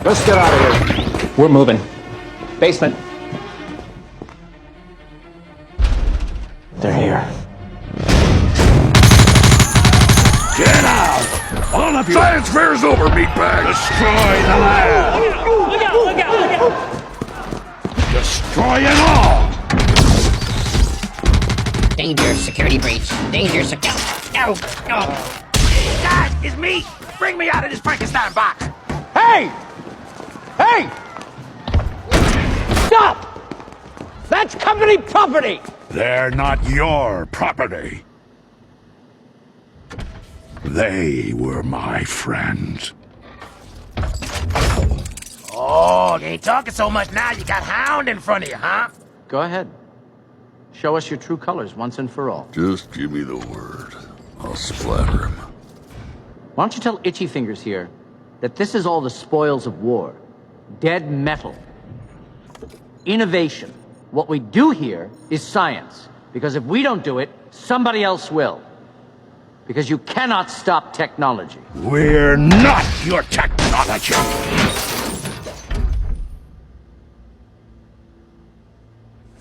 Let's get out of here. We're moving. Basement. They're here. Get out! All of you! Science fair's over, meatbag! Destroy the lab! Look out! Look out! Look out! Destroy it all! Danger, security breach. Danger, security. No, no. Guys, it's me! Bring me out of this Frankenstein box! Hey! Hey! Stop! That's company property! They're not your property. They were my friends. Oh, you ain't talking so much now. You got Hound in front of you, huh? Go ahead. Show us your true colors once and for all. Just give me the word. I'll splatter him. Why don't you tell Itchy Fingers here that this is all the spoils of war? Dead metal. Innovation. What we do here is science. Because if we don't do it, somebody else will. Because you cannot stop technology. We're not your technology!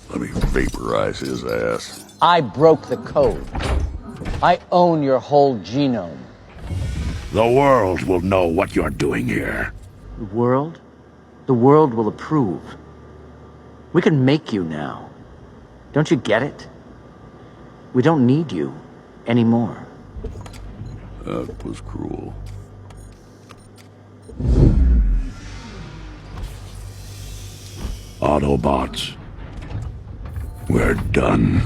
Let me vaporize his ass. I broke the code. I own your whole genome. The world will know what you're doing here. The world? The world will approve. We can make you now. Don't you get it? We don't need you anymore. That was cruel. Autobots. We're done.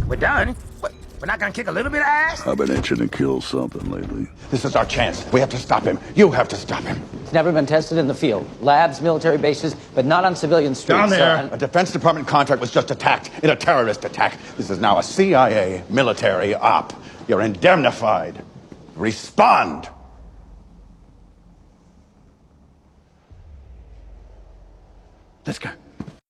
We're done? What, we're not gonna kick a little bit of ass? I've been itching to kill something lately. This is our chance. We have to stop him. You have to stop him. It's never been tested in the field. Labs, military bases, but not on civilian streets. Down there. A Defense Department contract was just attacked in a terrorist attack. This is now a CIA military op. You're indemnified. Respond. Let's go.